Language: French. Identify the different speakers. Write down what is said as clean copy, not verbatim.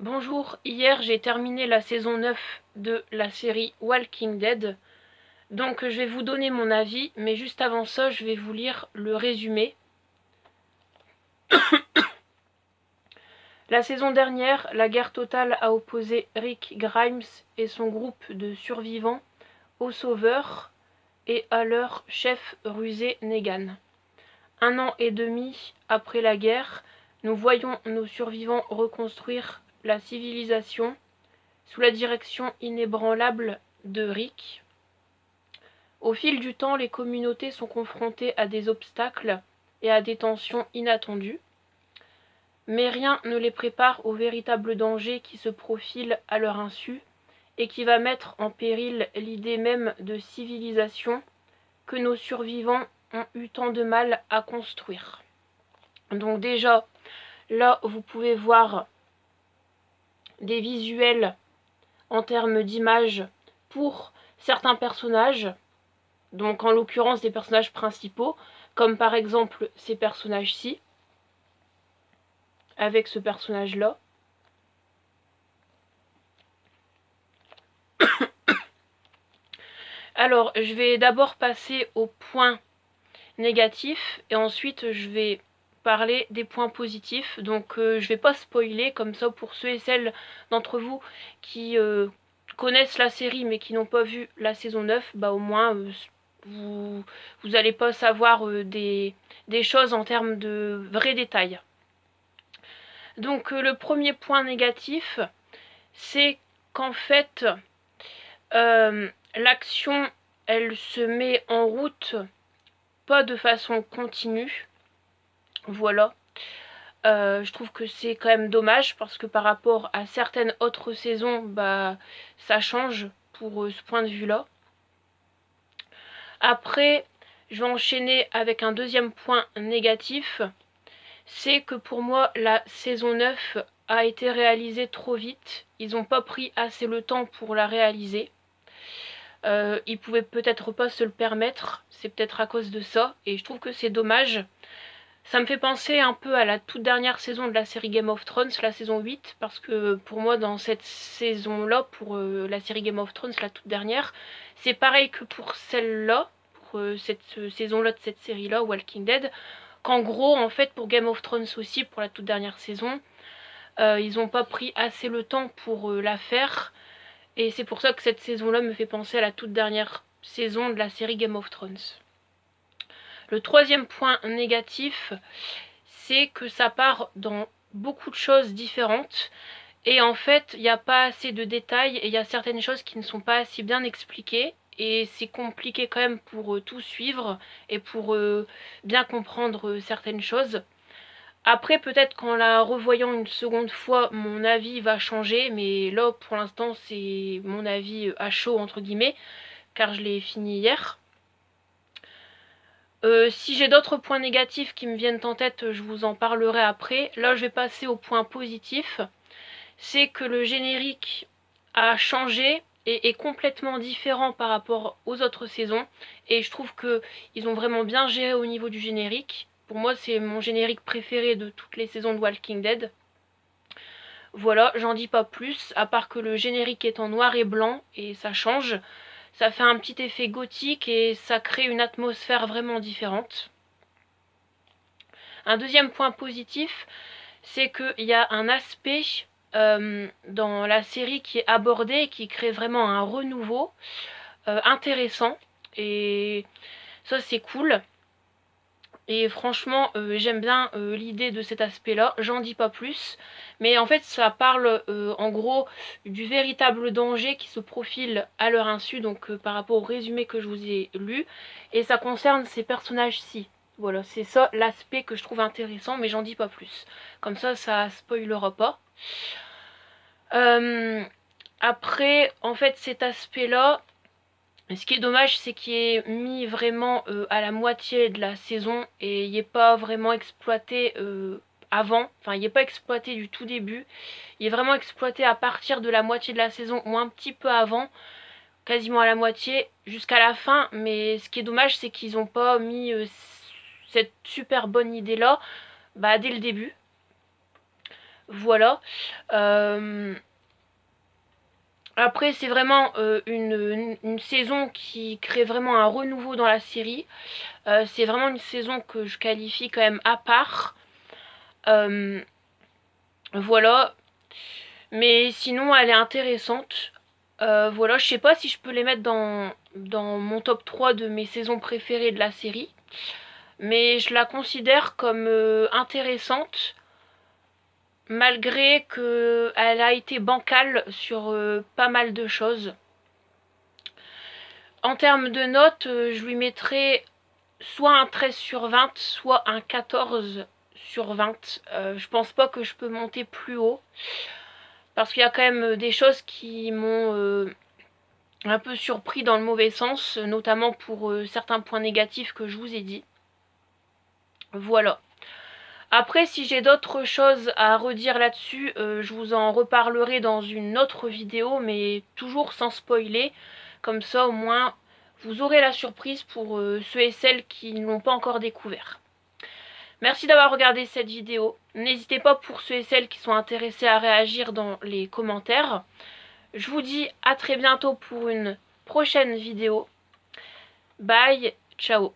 Speaker 1: Bonjour, hier j'ai terminé la saison 9 de la série Walking Dead. Donc je vais vous donner mon avis, mais juste avant ça je vais vous lire le résumé. La saison dernière, la guerre totale a opposé Rick Grimes et son groupe de survivants aux sauveurs et à leur chef rusé Negan. 1 an et demi après la guerre, nous voyons nos survivants reconstruire la civilisation sous la direction inébranlable de Rick. Au fil du temps, les communautés sont confrontées à des obstacles et à des tensions inattendues, mais rien ne les prépare au véritable danger qui se profile à leur insu et qui va mettre en péril l'idée même de civilisation que nos survivants ont eu tant de mal à construire. Donc déjà, là, vous pouvez voir des visuels en termes d'images pour certains personnages, donc en l'occurrence des personnages principaux, comme par exemple ces personnages-ci, avec ce personnage-là. Alors, je vais d'abord passer aux points négatifs et ensuite je vais parler des points positifs. Donc je vais pas spoiler, comme ça pour ceux et celles d'entre vous qui connaissent la série mais qui n'ont pas vu la saison 9, bah au moins vous allez pas savoir des choses en termes de vrais détails. Donc le premier point négatif, c'est qu'en fait l'action elle se met en route pas de façon continue. Voilà. Je trouve que c'est quand même dommage parce que par rapport à certaines autres saisons, bah ça change pour ce point de vue-là. Après, je vais enchaîner avec un deuxième point négatif. C'est que pour moi, la saison 9 a été réalisée trop vite. Ils n'ont pas pris assez le temps pour la réaliser. Ils pouvaient peut-être pas se le permettre. C'est peut-être à cause de ça. Et je trouve que c'est dommage. Ça me fait penser un peu à la toute dernière saison de la série Game of Thrones, la saison 8, parce que pour moi, dans cette saison-là, pour la série Game of Thrones, la toute dernière, c'est pareil que pour celle-là, pour cette saison-là de cette série-là, Walking Dead, qu'en gros, en fait, pour Game of Thrones aussi, pour la toute dernière saison, ils n'ont pas pris assez le temps pour la faire, et c'est pour ça que cette saison-là me fait penser à la toute dernière saison de la série Game of Thrones. Le troisième point négatif, c'est que ça part dans beaucoup de choses différentes et en fait il n'y a pas assez de détails et il y a certaines choses qui ne sont pas assez bien expliquées et c'est compliqué quand même pour tout suivre et pour bien comprendre certaines choses. Après peut-être qu'en la revoyant une seconde fois mon avis va changer, mais là pour l'instant c'est mon avis à chaud entre guillemets car je l'ai fini hier. Si j'ai d'autres points négatifs qui me viennent en tête, je vous en parlerai après. Là, je vais passer au point positif. C'est que le générique a changé et est complètement différent par rapport aux autres saisons. Et je trouve qu'ils ont vraiment bien géré au niveau du générique. Pour moi, c'est mon générique préféré de toutes les saisons de Walking Dead. Voilà, j'en dis pas plus, à part que le générique est en noir et blanc et ça change. Ça fait un petit effet gothique et ça crée une atmosphère vraiment différente. Un deuxième point positif, c'est qu'il y a un aspect dans la série qui est abordé et qui crée vraiment un renouveau intéressant. Et ça, c'est cool. Et franchement, j'aime bien l'idée de cet aspect-là. J'en dis pas plus. Mais en fait, ça parle en gros du véritable danger qui se profile à leur insu. Donc par rapport au résumé que je vous ai lu. Et ça concerne ces personnages-ci. Voilà, c'est ça l'aspect que je trouve intéressant. Mais j'en dis pas plus. Comme ça spoilera pas. Après, en fait, cet aspect-là, ce qui est dommage, c'est qu'il est mis vraiment à la moitié de la saison et il n'est pas vraiment exploité avant. Enfin, il n'est pas exploité du tout début. Il est vraiment exploité à partir de la moitié de la saison ou un petit peu avant, quasiment à la moitié, jusqu'à la fin. Mais ce qui est dommage, c'est qu'ils n'ont pas mis cette super bonne idée-là dès le début. Voilà. Après, c'est vraiment une saison qui crée vraiment un renouveau dans la série. C'est vraiment une saison que je qualifie quand même à part. Voilà. Mais sinon, elle est intéressante. Voilà, je sais pas si je peux les mettre dans mon top 3 de mes saisons préférées de la série. Mais je la considère comme intéressante, malgré qu'elle a été bancale sur pas mal de choses. En termes de notes, je lui mettrais soit un 13 sur 20, soit un 14 sur 20. Je pense pas que je peux monter plus haut. Parce qu'il y a quand même des choses qui m'ont un peu surpris dans le mauvais sens, notamment pour certains points négatifs que je vous ai dit. Voilà. Après, si j'ai d'autres choses à redire là-dessus, je vous en reparlerai dans une autre vidéo, mais toujours sans spoiler. Comme ça, au moins, vous aurez la surprise pour ceux et celles qui ne l'ont pas encore découvert. Merci d'avoir regardé cette vidéo. N'hésitez pas pour ceux et celles qui sont intéressés à réagir dans les commentaires. Je vous dis à très bientôt pour une prochaine vidéo. Bye, ciao.